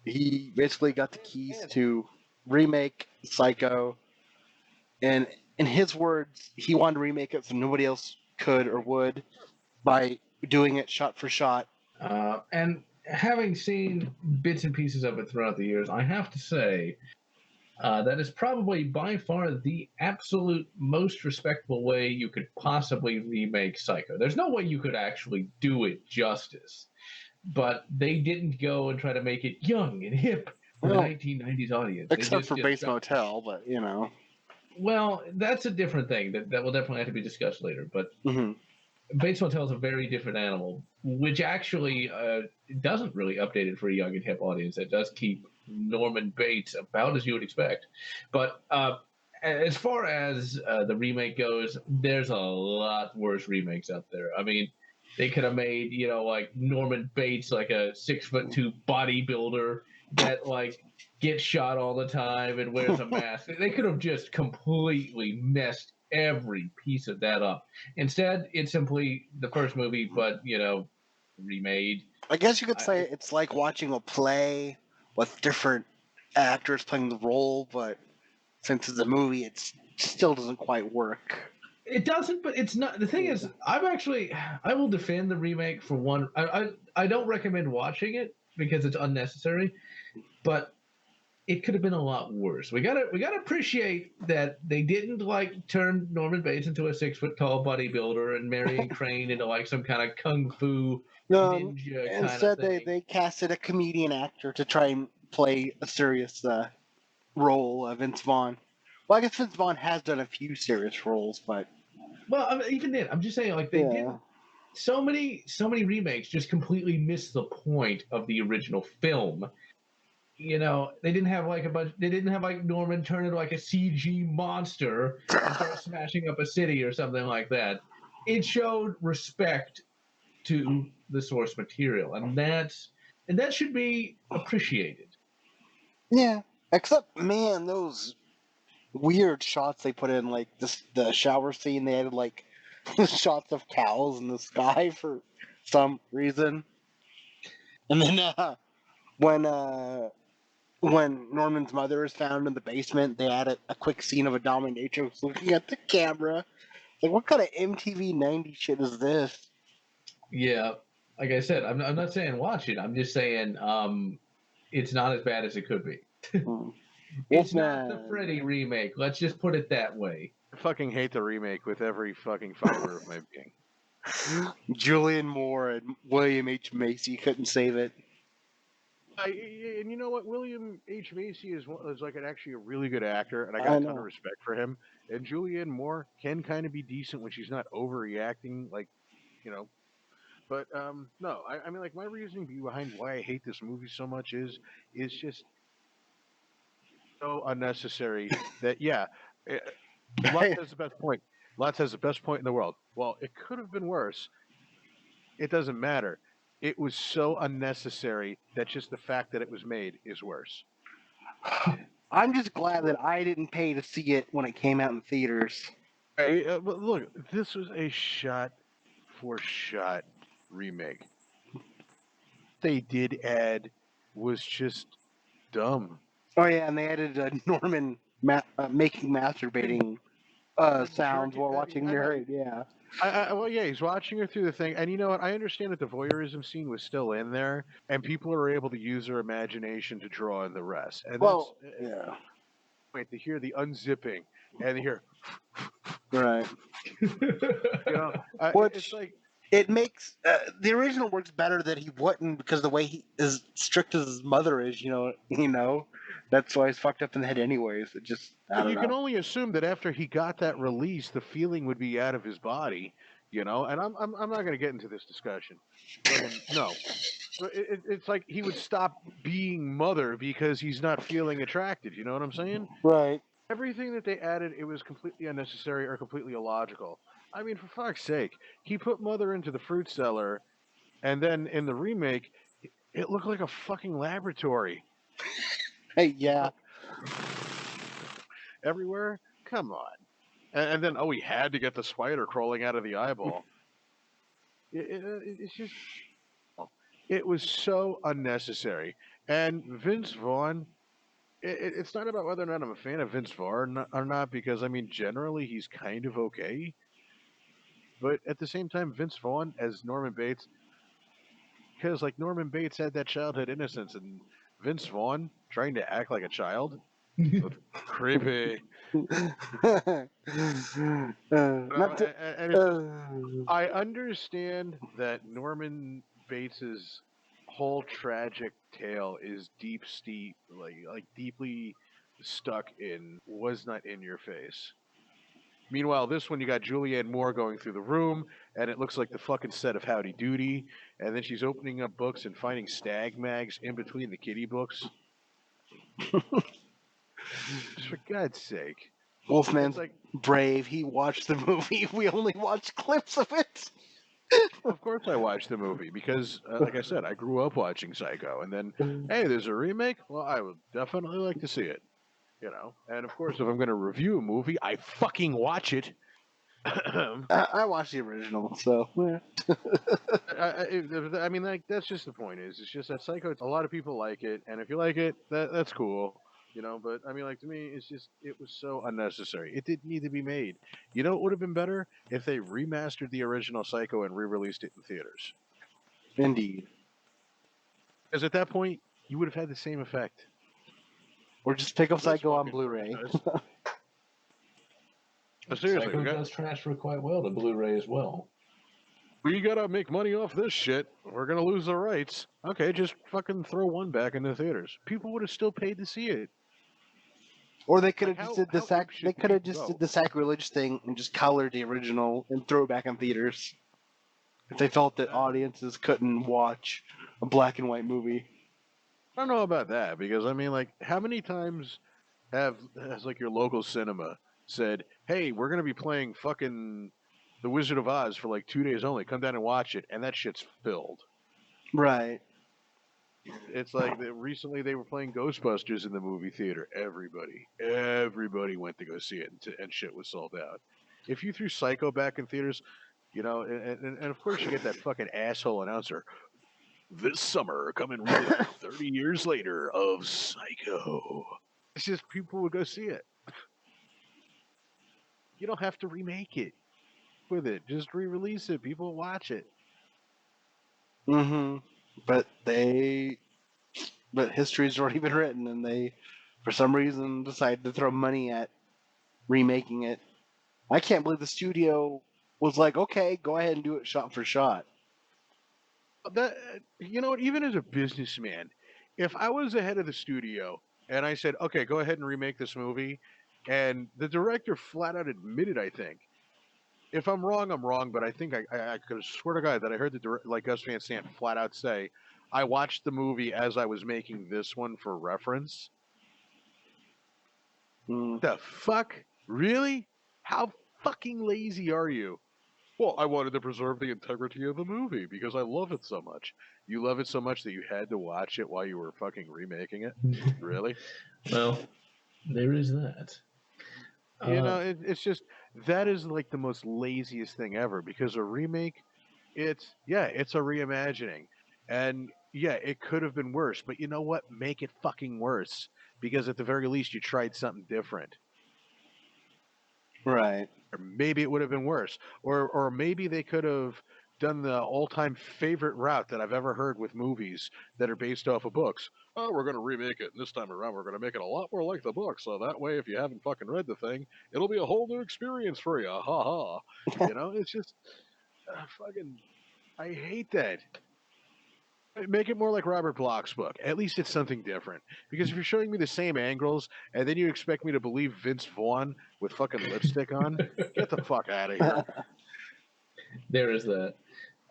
He basically got the keys to remake Psycho, and in his words, he wanted to remake it so nobody else could or would by doing it shot for shot. And having seen bits and pieces of it throughout the years, I have to say that is probably by far the absolute most respectable way you could possibly remake Psycho. There's no way you could actually do it justice, but they didn't go and try to make it young and hip for the 1990s audience. Except for Bates Motel, but Well, that's a different thing that will definitely have to be discussed later. But Bates Motel is a very different animal, which actually doesn't really update it for a young and hip audience. It does keep Norman Bates about as you would expect. But as far as the remake goes, there's a lot worse remakes out there. I mean, They could have made, like Norman Bates like a 6'2" bodybuilder that like gets shot all the time and wears a mask. They could have just completely messed every piece of that up. Instead, it's simply the first movie, but remade. I guess you could say I, it's like watching a play with different actors playing the role, but since it's a movie, it still doesn't quite work. It doesn't, but it's not. The thing is, I will defend the remake for one. I don't recommend watching it because it's unnecessary, but it could have been a lot worse. We gotta appreciate that they didn't like turn Norman Bates into a 6 foot tall bodybuilder and Marion Crane into like some kind of kung fu No, ninja kind of instead thing. they casted a comedian actor to try and play a serious role of Vince Vaughn. Well, I guess Vince Vaughn has done a few serious roles, but Well, I mean, even then, I'm just saying like they yeah. didn't. So many remakes just completely miss the point of the original film. They didn't have like a bunch. They didn't have like Norman turn into like a CG monster and start smashing up a city or something like that. It showed respect to the source material, and that should be appreciated. Yeah. Except, man, those weird shots they put in, like the shower scene, they added like shots of cows in the sky for some reason. And then when Norman's mother is found in the basement, they added a quick scene of a dominatrix looking at the camera. Like, what kind of MTV '90s shit is this? Yeah, like I said, I'm not saying watch it. I'm just saying it's not as bad as it could be. Hmm. It's not the Wolfman. Freddy remake. Let's just put it that way. I fucking hate the remake with every fucking fiber of my being. Julian Moore and William H. Macy couldn't save it. And you know what? William H. Macy is like actually a really good actor, and I got I a ton of know. respect for him. And Julianne Moore can kind of be decent when she's not overreacting, like you know. But no, I mean, like my reasoning behind why I hate this movie so much is just so unnecessary that yeah, Lutz has the best point. Lutz has the best point in the world. Well, it could have been worse. It doesn't matter. It was so unnecessary that just the fact that it was made is worse. I'm just glad that I didn't pay to see it when it came out in theaters. But look, this was a shot for shot remake. They did add was just dumb. Oh yeah, and they added Norman making masturbating sounds while watching narrate. Yeah. Well, yeah, he's watching her through the thing, and you know what? I understand that the voyeurism scene was still in there, and people are able to use their imagination to draw in the rest. And Well, that's yeah. wait to hear the unzipping and to hear, Right. it's Which like it makes the original works better that he wouldn't because the way he is strict as his mother is. That's why he's fucked up in the head anyways. It just I don't you can know. only assume that after he got that release, the feeling would be out of his body, And I'm not going to get into this discussion. No, it's like he would stop being mother because he's not feeling attracted. You know what I'm saying? Right. Everything that they added, it was completely unnecessary or completely illogical. I mean, for fuck's sake, he put mother into the fruit cellar, and then in the remake, it looked like a fucking laboratory. Hey, yeah. Everywhere. Come on. And then, he had to get the spider crawling out of the eyeball. It's just, it was so unnecessary. And Vince Vaughn, it's not about whether or not I'm a fan of Vince Vaughn or not, because I mean, generally he's kind of okay. But at the same time, Vince Vaughn as Norman Bates, because like Norman Bates had that childhood innocence, and Vince Vaughn trying to act like a child, creepy. Not to, And it's just, I understand that Norman Bates's whole tragic tale is like deeply stuck in was not in your face. Meanwhile, this one you got Julianne Moore going through the room, and it looks like the fucking set of Howdy Doody, and then she's opening up books and finding stag mags in between the kitty books. Just for God's sake. Wolfman's like brave. He watched the movie. We only watched clips of it. Of course, I watched the movie because, like I said, I grew up watching Psycho, and then, hey, there's a remake. Well, I would definitely like to see it. And of course, if I'm going to review a movie, I fucking watch it. I watched the original, so yeah. I mean, like that's just the point. It's just that Psycho. A lot of people like it, and if you like it, that's cool. But I mean, like to me, it was so unnecessary. It didn't need to be made. It would have been better if they remastered the original Psycho and re-released it in theaters. Indeed. Because at that point, you would have had the same effect. Or just pick up This Psycho on fucking Blu-ray. Seriously, Psycho does transfer quite well to Blu-ray as well. we gotta make money off this shit. We're gonna lose the rights. Okay, just fucking throw one back in the theaters. People would have still paid to see it. Or they could have Like, just how- did the how apeshit they can could have you just go? did the sacrilege thing and just colored the original and throw it back in theaters. If they felt that audiences couldn't watch a black and white movie. I don't know about that because I mean, like, how many times has like your local cinema said, "Hey, we're gonna be playing fucking The Wizard of Oz for like 2 days only. Come down and watch it," and that shit's filled. Right. It's like recently they were playing Ghostbusters in the movie theater. Everybody went to go see it, and shit was sold out. If you threw Psycho back in theaters, and of course you get that fucking asshole announcer. This summer, come and relive 30 years later of Psycho. It's just people would go see it. You don't have to remake it with it. Just re-release it. People watch it. Mm-hmm. But history's already been written, and they, for some reason, decided to throw money at remaking it. I can't believe the studio was like, okay, go ahead and do it shot for shot. That you know what? Even as a businessman, if I was the head of the studio and I said, "Okay, go ahead and remake this movie," and the director flat out admitted, I think, if I'm wrong, I'm wrong, but I think I could swear to God that I heard like Gus Van Sant flat out say, "I watched the movie as I was making this one for reference." Mm. The fuck? Really? How fucking lazy are you? Well, I wanted to preserve the integrity of the movie because I love it so much. You love it so much that you had to watch it while you were fucking remaking it? Really? Well, there is that. It's just that is like the most laziest thing ever because a remake, it's a reimagining. And yeah, it could have been worse, but you know what? Make it fucking worse because at the very least you tried something different. Right. Or maybe it would have been worse. Or maybe they could have done the all-time favorite route that I've ever heard with movies that are based off of books. Oh, we're going to remake it, and this time around we're going to make it a lot more like the book, so that way if you haven't fucking read the thing, it'll be a whole new experience for you. Ha ha. It's just fucking I hate that. Make it more like Robert Bloch's book. At least it's something different. Because if you're showing me the same angles and then you expect me to believe Vince Vaughn with fucking lipstick on, get the fuck out of here. There is that.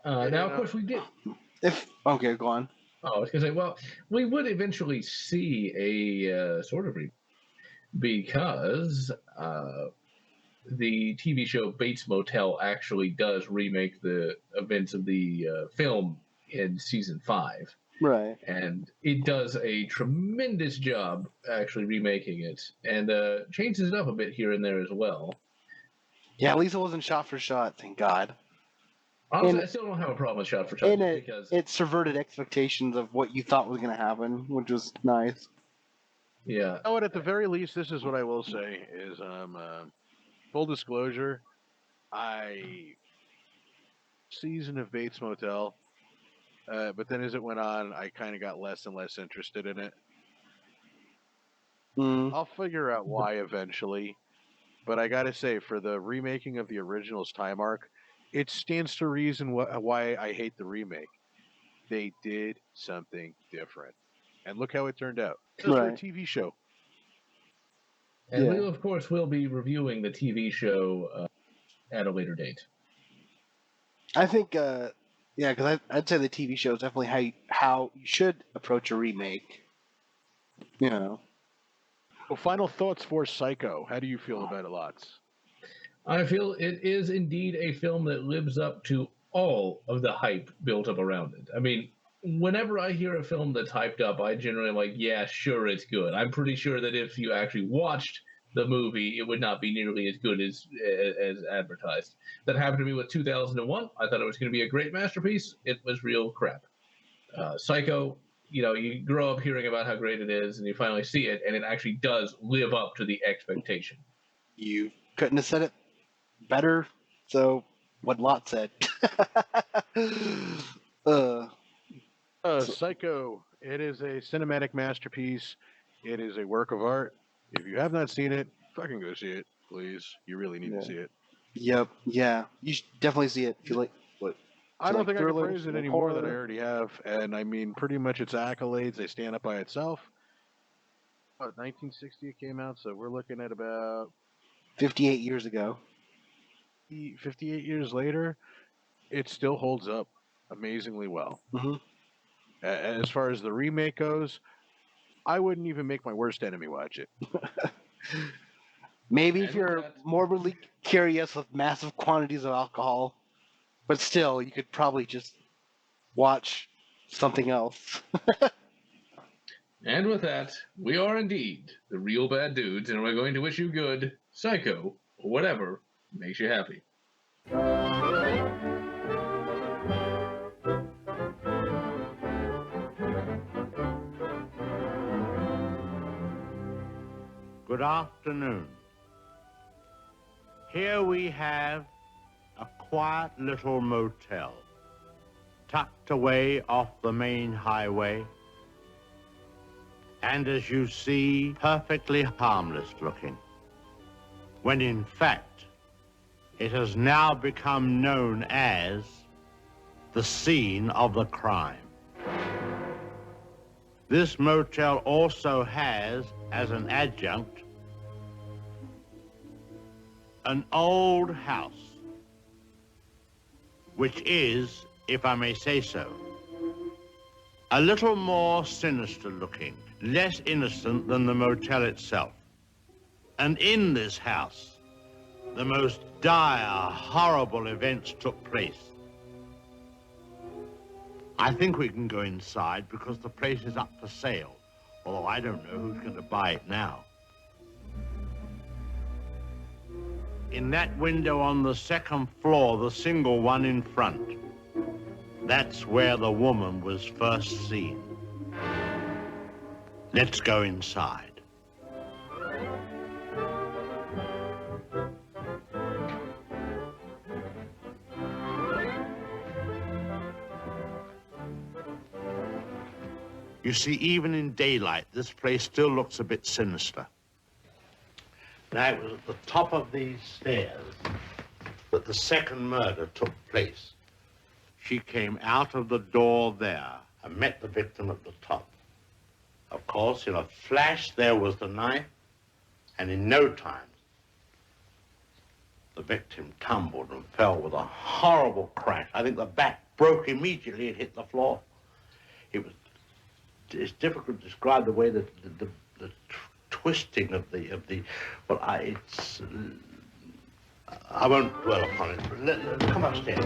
Now, of course, we did. Okay, go on. Oh, I was going to say, well, we would eventually see a sort of because the TV show Bates Motel actually does remake the events of the film in season 5. Right. And it does a tremendous job actually remaking it and changes it up a bit here and there as well. Yeah, at least it wasn't shot for shot, thank God. Honestly, I still don't have a problem with shot for shot because it subverted expectations of what you thought was going to happen, which was nice. Yeah. You know what? At the very least, this is what I will say: is full disclosure, season of Bates Motel, but then as it went on, I kind of got less and less interested in it. Mm. I'll figure out why eventually, but I gotta say, for the remaking of the original's time arc, it stands to reason why I hate the remake. They did something different, and look how it turned out. Just for a Right. TV show. And Yeah. we, of course, will be reviewing the TV show at a later date. I think, yeah, because I'd say the TV show is definitely how you should approach a remake. You know. Well, final thoughts for Psycho. How do you feel about it, Lots? I feel it is indeed a film that lives up to all of the hype built up around it. I mean, whenever I hear a film that's hyped up, I generally am like, yeah, sure, it's good. I'm pretty sure that if you actually watched the movie, it would not be nearly as good as advertised. That happened to me with 2001. I thought it was going to be a great masterpiece. It was real crap. Psycho, you grow up hearing about how great it is, and you finally see it, and it actually does live up to the expectation. You couldn't have said it better. So, what Lot said. uh, Psycho. It is a cinematic masterpiece. It is a work of art. If you have not seen it, fucking go see it, please. You really need Yeah. to see it. Yep. Yeah. You should definitely see it if you like. What? I don't like think I can thrillers, praise it like any more than I horror. already have. And I mean, pretty much its accolades, they stand up by itself. What, 1960 it came out, so we're looking at about 58 years ago. 58 years later. It still holds up amazingly well. Hmm. As far as the remake goes, I wouldn't even make my worst enemy watch it. Maybe if And you're that- morbidly curious with massive quantities of alcohol, but still, you could probably just watch something else. And with that, we are indeed the real bad dudes, and we're going to wish you good, Psycho, or whatever makes you happy. Good afternoon. Here we have a quiet little motel, tucked away off the main highway, and as you see, perfectly harmless looking, when in fact, it has now become known as the scene of the crime. This motel also has, as an adjunct, an old house, which is, if I may say so, a little more sinister looking, less innocent than the motel itself. And in this house, the most dire, horrible events took place. I think we can go inside because the place is up for sale, although I don't know who's going to buy it now. In that window on the second floor, the single one in front, that's where the woman was first seen. Let's go inside. You see, even in daylight, this place still looks a bit sinister. Now, it was at the top of these stairs that the second murder took place. She came out of the door there and met the victim at the top. Of course, in a flash, there was the knife, and in no time, the victim tumbled and fell with a horrible crash. I think the back broke immediately. It hit the floor. It's difficult to describe the way that the twisting of the well, I won't dwell upon it. Come upstairs.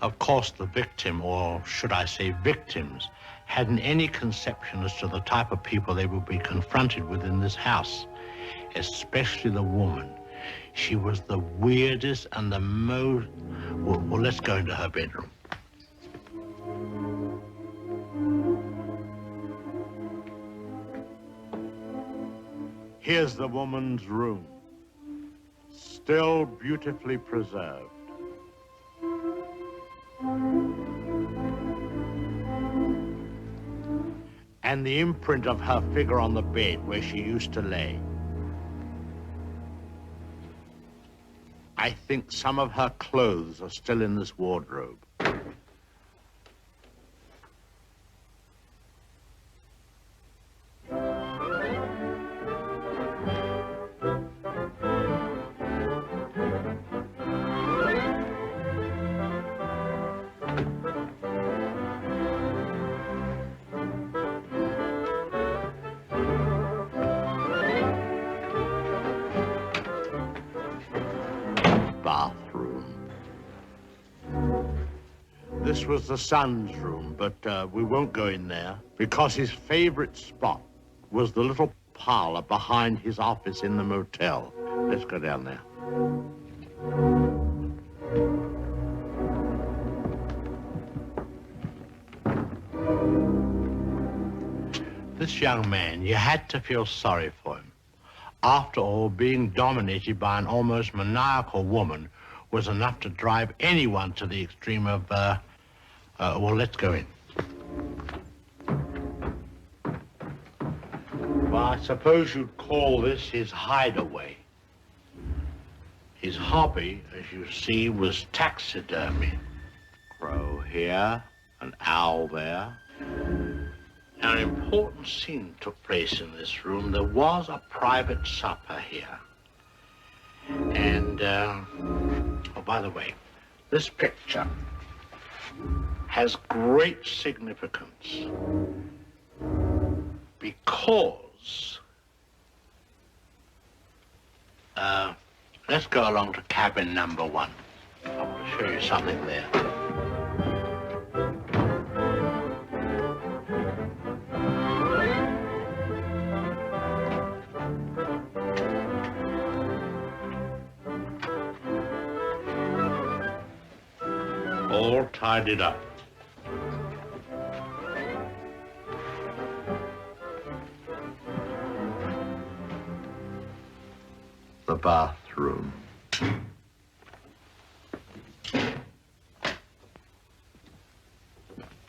Of course, the victim, or should I say victims, hadn't any conception as to the type of people they would be confronted with in this house, especially the woman. She was the weirdest and the most... Well, let's go into her bedroom. Here's the woman's room, still beautifully preserved. And the imprint of her figure on the bed where she used to lay. I think some of her clothes are still in this wardrobe. Bathroom. this was the son's room, but we won't go in there because his favorite spot was the little parlor behind his office in the motel. Let's go down there. This young man, you had to feel sorry for him. After all, being dominated by an almost maniacal woman was enough to drive anyone to the extreme of, well, let's go in. Well, I suppose you'd call this his hideaway. His hobby, as you see, was taxidermy. Crow here, an owl there. Now, an important scene took place in this room. There was a private supper here. And, oh, by the way, this picture has great significance because, let's go along to cabin number 1. I want to show you something there. All tidied up. The bathroom.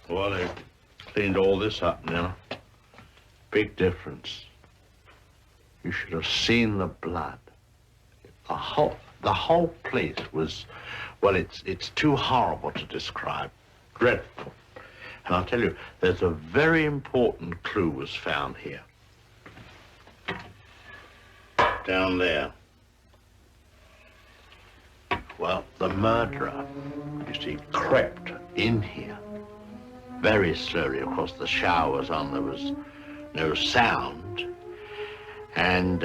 Well, they've cleaned all this up now. Big difference. You should have seen the blood. The whole place was, well, it's too horrible to describe. Dreadful. And I'll tell you, there's a very important clue was found here. Down there. Well, the murderer, you see, crept in here very slowly. Of course, the shower was on, there was no sound. And